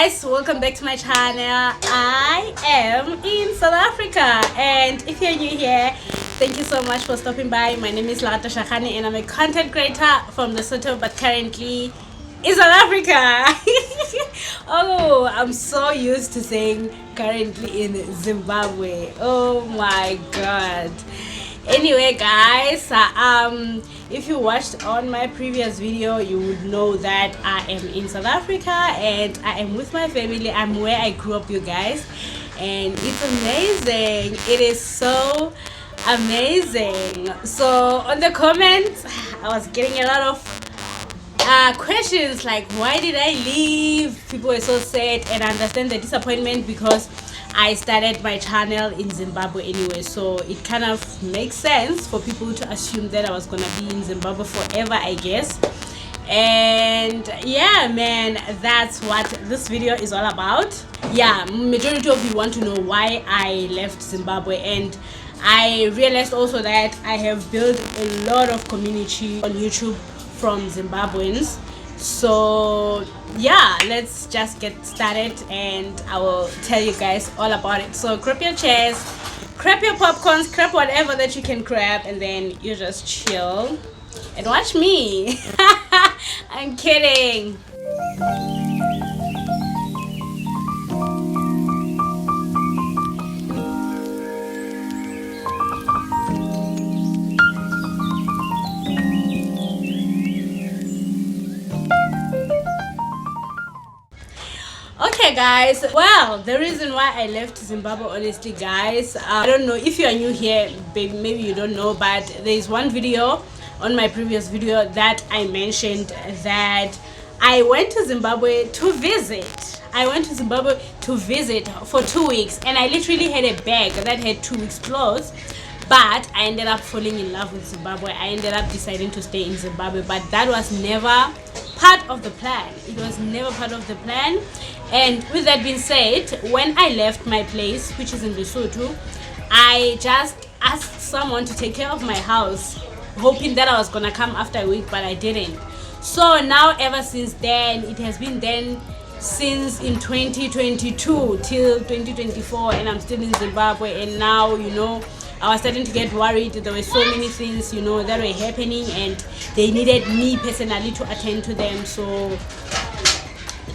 guys, welcome back to my channel. I am in South Africa, and if you're new here, thank you so much for stopping by. My name is Lata Shakani and I'm a content creator from Lesotho, but currently in South Africa. Oh, I'm so used to saying currently in Zimbabwe. Oh my god. Anyway guys, if you watched on my previous video, you would know that I am in South Africa and I am with my family. I'm where I grew up, you guys, and it's amazing. It is so amazing. So on the comments, I was getting a lot of questions like, why did I leave? People were so sad, and I understand the disappointment because I started my channel in Zimbabwe anyway, so it kind of makes sense for people to assume that I was gonna be in Zimbabwe forever, I guess. And yeah man, that's what this video is all about. Yeah, majority of you want to know why I left Zimbabwe, and I realized also that I have built a lot of community on YouTube from Zimbabweans. So yeah, let's just get started and I will tell you guys all about it. So grab your chairs, grab your popcorns, grab whatever that you can grab, and then you just chill and watch me. I'm kidding. Okay guys, well, the reason why I left Zimbabwe, honestly guys, I don't know if you are new here, maybe you don't know, but there is one video on my previous video that I mentioned that I went to Zimbabwe to visit. I went to Zimbabwe to visit for 2 weeks, and I literally had a bag that had 2 weeks clothes, but I ended up falling in love with Zimbabwe. I ended up deciding to stay in Zimbabwe, but that was never part of the plan. It was never part of the plan. And with that being said, when I left my place, which is in Lesotho, I just asked someone to take care of my house, hoping that I was gonna come after a week, but I didn't. So now ever since then, it has been then since in 2022 till 2024, and I'm still in Zimbabwe. And now, you know, I was starting to get worried. There were so many things, you know, that were happening, and they needed me personally to attend to them. So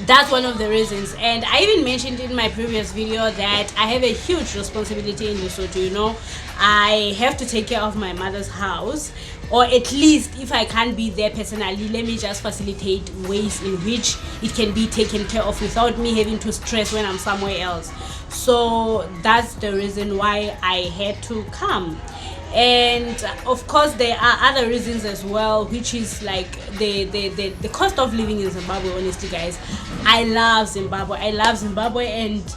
that's one of the reasons. And I even mentioned in my previous video that I have a huge responsibility in Lesotho. You know, I have to take care of my mother's house, or at least if I can't be there personally, let me just facilitate ways in which it can be taken care of without me having to stress when I'm somewhere else. So that's the reason why I had to come. And of course there are other reasons as well, which is like the cost of living in Zimbabwe. Honestly guys, I love Zimbabwe, and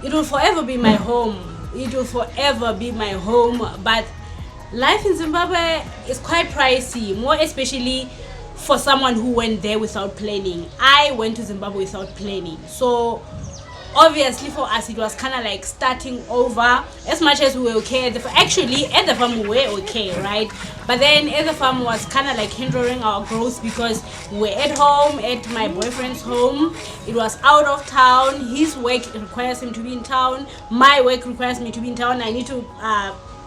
it will forever be my home. It will forever be my home, but life in Zimbabwe is quite pricey, more especially for someone who went there without planning. I went to Zimbabwe without planning, so obviously for us it was kind of like starting over. As much as we were okay at the farm we were okay, right? But then at the farm was kind of like hindering our growth because we were at home, at my boyfriend's home. It was out of town. His work requires him to be in town, my work requires me to be in town. I need to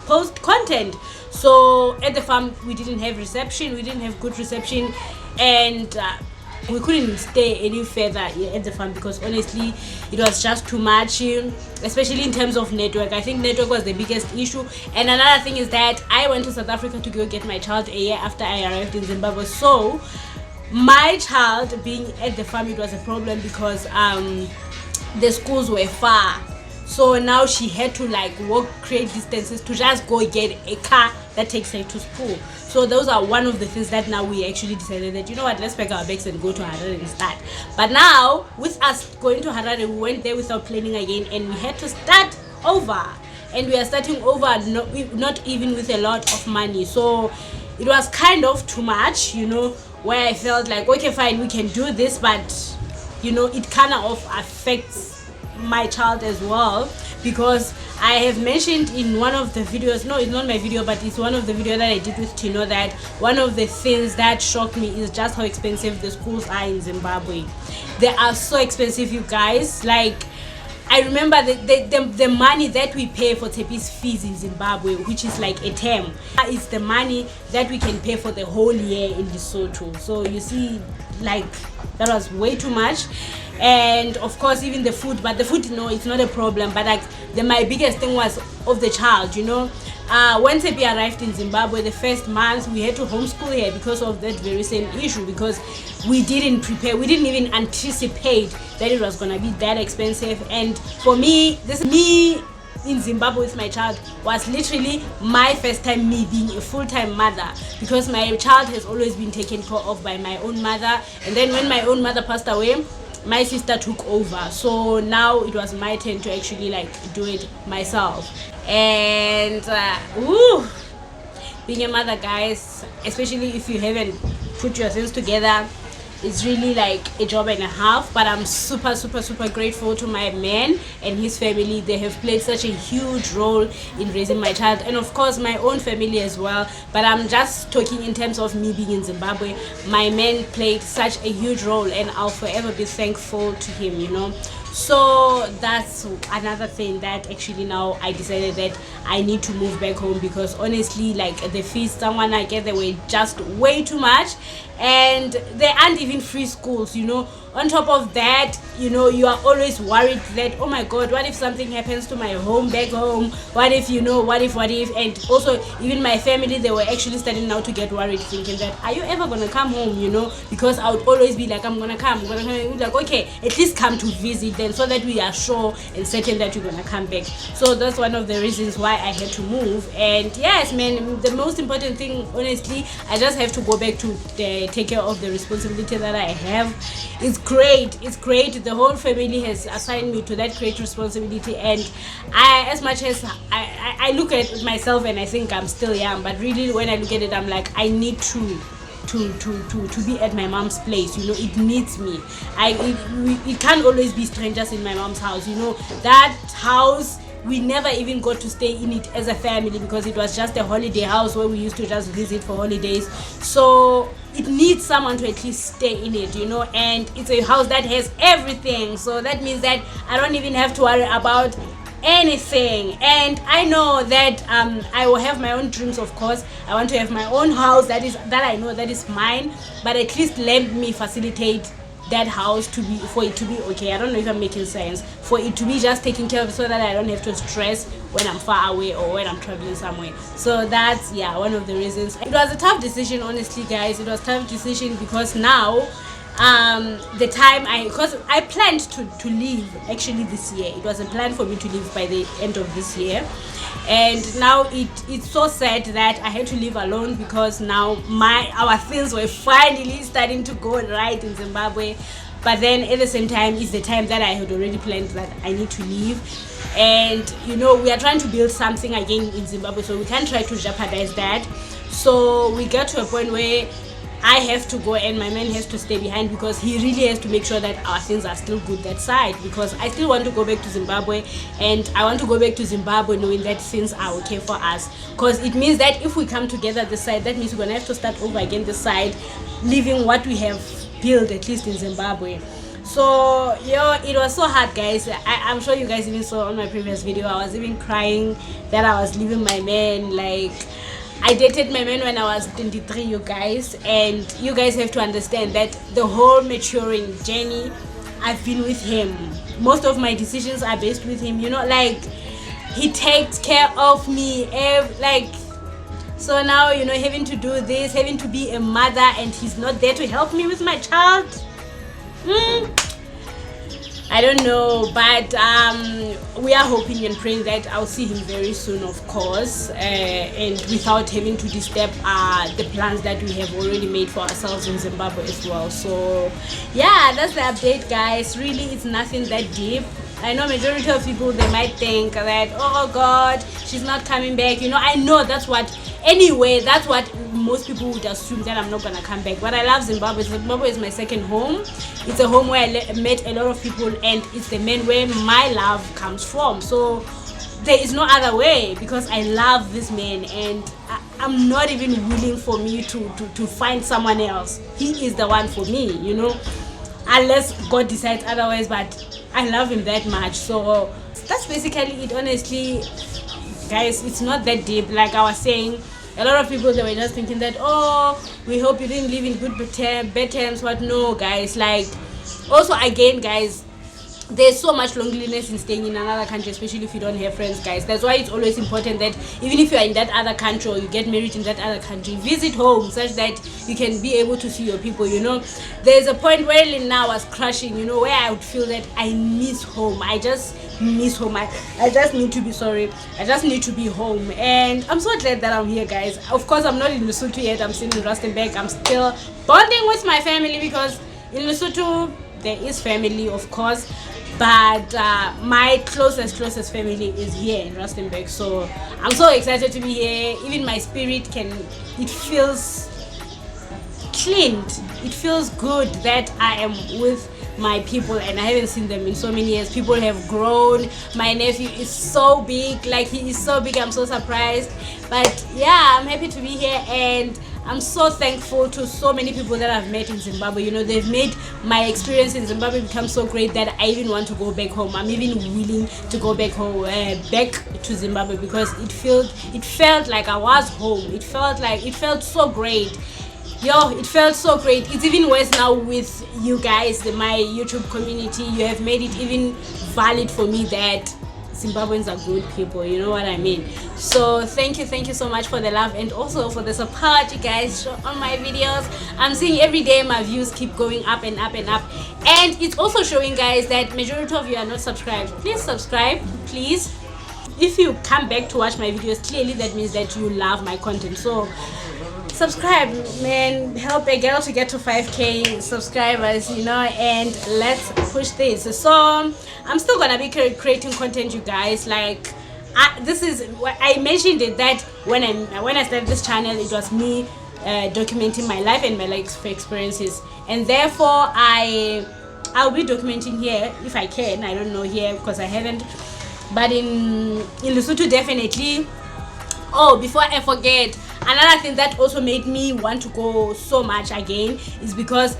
post content. So at the farm we didn't have reception, we didn't have good reception, and we couldn't stay any further at the farm because honestly it was just too much, especially in terms of network. I think network was the biggest issue. And another thing is that I went to South Africa to go get my child a year after I arrived in Zimbabwe, so my child being at the farm, it was a problem because the schools were far. So now she had to like walk great distances to just go get a car that takes her to school. So those are one of the things that now we actually decided that, you know what, let's pack our bags and go to Harare and start. But now with us going to Harare, we went there without planning again, and we had to start over. And we are starting over not even with a lot of money. So it was kind of too much, you know, where I felt like, okay fine, we can do this, but you know, it kind of affects my child as well, because I have mentioned in one of the videos, no, it's not my video, but it's one of the videos that I did with Tino, that one of the things that shocked me is just how expensive the schools are in Zimbabwe. They are so expensive, you guys. Like, I remember the money that we pay for Tepi's fees in Zimbabwe, which is like a term, is the money that we can pay for the whole year in Lesotho. So you see, like, that was way too much. And of course, even the food, but the food, no, it's not a problem. But like, my biggest thing was of the child, you know. When Tepi arrived in Zimbabwe, the first month we had to homeschool her because of that very same issue, because we didn't prepare, we didn't even anticipate that it was gonna be that expensive. And for me, me in Zimbabwe with my child was literally my first time me being a full-time mother, because my child has always been taken care of by my own mother, and then when my own mother passed away, my sister took over. So now it was my turn to actually like do it myself. And being a mother, guys, especially if you haven't put your things together, it's really like a job and a half. But I'm super grateful to my man and his family. They have played such a huge role in raising my child, and of course my own family as well. But I'm just talking in terms of me being in Zimbabwe. My man played such a huge role, and I'll forever be thankful to him, you know. So that's another thing that actually now I decided that I need to move back home, because honestly, like, the fees someone I get, they were just way too much, and there aren't even free schools, you know. On top of that, you know, you are always worried that, oh my god, what if something happens to my home back home? What if, you know, what if? And also, even my family, they were actually starting now to get worried, thinking that, are you ever gonna come home, you know? Because I would always be like, I'm gonna come. Like, okay, at least come to visit then, so that we are sure and certain that you're gonna come back. So that's one of the reasons why I had to move. And yes, man, the most important thing, honestly, I just have to go back to take care of the responsibility that I have. It's great, the whole family has assigned me to that great responsibility, and I, as much as I look at myself and I think I'm still young, but really when I look at it, I'm like, I need to be at my mom's place, you know. It needs me. It can't always be strangers in my mom's house, you know. That house, we never even got to stay in it as a family, because it was just a holiday house where we used to just visit for holidays. So it needs someone to at least stay in it, you know. And it's a house that has everything, so that means that I don't even have to worry about anything. And I know that I will have my own dreams, of course. I want to have my own house that I know that is mine, but at least let me facilitate that house for it to be okay. I don't know if I'm making sense. For it to be just taken care of, so that I don't have to stress when I'm far away or when I'm traveling somewhere. So that's, yeah, one of the reasons. It was a tough decision, honestly, guys. It was a tough decision, because now the time because I planned to leave actually this year. It was a plan for me to leave by the end of this year, and now it's so sad that I had to leave alone, because now our things were finally starting to go right in Zimbabwe. But then at the same time, it's the time that I had already planned that I need to leave. And you know, we are trying to build something again in Zimbabwe, so we can't try to jeopardize that. So we got to a point where I have to go and my man has to stay behind, because he really has to make sure that our things are still good that side, because I still want to go back to Zimbabwe, and I want to go back to Zimbabwe knowing that things are okay for us, because it means that if we come together this side, that means we're gonna have to start over again this side, leaving what we have built, at least in Zimbabwe. So it was so hard, guys. I'm sure you guys even saw on my previous video, I was even crying that I was leaving my man. Like, I dated my man when I was 23, you guys, and you guys have to understand that the whole maturing journey, I've been with him. Most of my decisions are based with him, you know. Like, he takes care of me, like. So now, you know, having to do this, having to be a mother, and he's not there to help me with my child. I don't know, but we are hoping and praying that I'll see him very soon, of course, and without having to disturb the plans that we have already made for ourselves in Zimbabwe as well. So yeah, that's the update, guys. Really, it's nothing that deep. I know majority of people, they might think that, oh god, she's not coming back, you know. I know that's what most people would assume, that I'm not gonna come back. But I love Zimbabwe. Zimbabwe is my second home. It's a home where I met a lot of people, and it's the man where my love comes from. So there is no other way, because I love this man, and I'm not even willing for me to find someone else. He is the one for me, you know, unless God decides otherwise, but I love him that much. So that's basically it, honestly, guys. It's not that deep. Like I was saying, a lot of people, they were just thinking that, oh, we hope you didn't live in bad terms. But no, guys, like, also again, guys, there's so much loneliness in staying in another country, especially if you don't have friends, guys. That's why it's always important that even if you're in that other country or you get married in that other country, visit home such that you can be able to see your people, you know. There's a point where now was crashing, you know, where I would feel that I miss home. I just miss home. I just need to be sorry. I just need to be home. And I'm so glad that I'm here, guys. Of course, I'm not in Lesotho yet. I'm still in Rustenburg. I'm still bonding with my family, because in Lesotho there is family, of course, but my closest family is here in Rustenburg. So I'm so excited to be here. Even my spirit it feels cleaned. It feels good that I am with my people, and I haven't seen them in so many years. People have grown. My nephew is so big, like he is so big. I'm so surprised, but yeah, I'm happy to be here, and I'm so thankful to so many people that I've met in Zimbabwe. You know, they've made my experience in Zimbabwe become so great that I even want to go back home. I'm even willing to go back home, back to Zimbabwe, because it felt like I was home. It felt so great. Yo, it felt so great. It's even worse now with you guys, my YouTube community. You have made it even valid for me that Zimbabweans are good people, you know what I mean? So thank you so much for the love, and also for the support you guys show on my videos. I'm seeing every day my views keep going up and up and up, and it's also showing, guys, that majority of you are not subscribed. Please subscribe, please. If you come back to watch my videos, clearly that means that you love my content. So subscribe, man. Help a girl to get to 5k subscribers, you know, and let's push this. So I'm still gonna be creating content, you guys. Like, this is what I mentioned it, that when I started this channel, it was me documenting my life and my life experiences, and therefore I'll be documenting here if I can. I don't know here because I haven't, but in Lesotho definitely. Oh, before I forget, another thing that also made me want to go so much again is because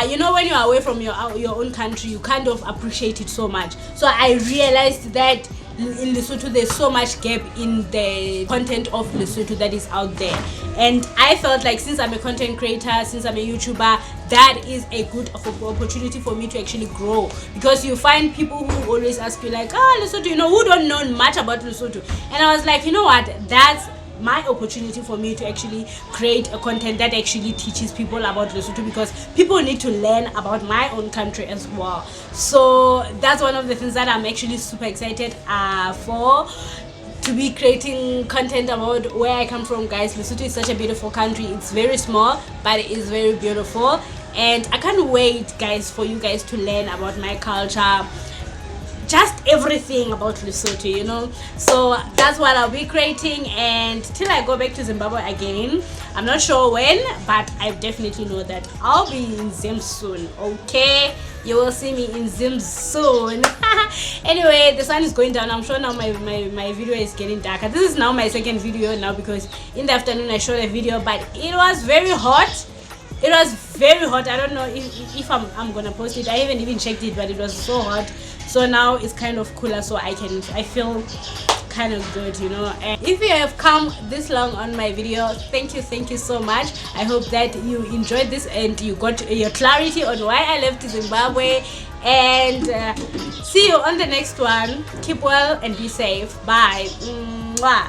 you know, when you're away from your own country, you kind of appreciate it so much. So I realized that in Lesotho there's so much gap in the content of Lesotho that is out there, and I felt like, since I'm a content creator, since I'm a YouTuber, that is a good opportunity for me to actually grow, because you find people who always ask you like, Lesotho, you know, who don't know much about Lesotho, and I was like, you know what, that's my opportunity for me to actually create a content that actually teaches people about Lesotho, because people need to learn about my own country as well. So that's one of the things that I'm actually super excited for, to be creating content about where I come from, guys. Lesotho is such a beautiful country. It's very small, but it is very beautiful, and I can't wait, guys, for you guys to learn about my culture, just everything about Lesotho, you know. So that's what I'll be creating, and till I go back to Zimbabwe again, I'm not sure when, but I definitely know that I'll be in Zim soon. Okay, you will see me in Zim soon. Anyway, the sun is going down. I'm sure now my video is getting darker. This is now my second video now, because in the afternoon I shot a video, but it was very hot. It was very hot. I don't know if I'm gonna post it. I haven't even checked it, but it was so hot. So now it's kind of cooler, so I feel kind of good, you know. And if you have come this long on my video, thank you so much. I hope that you enjoyed this and you got your clarity on why I left Zimbabwe, and see you on the next one. Keep well and be safe. Bye. Mwah.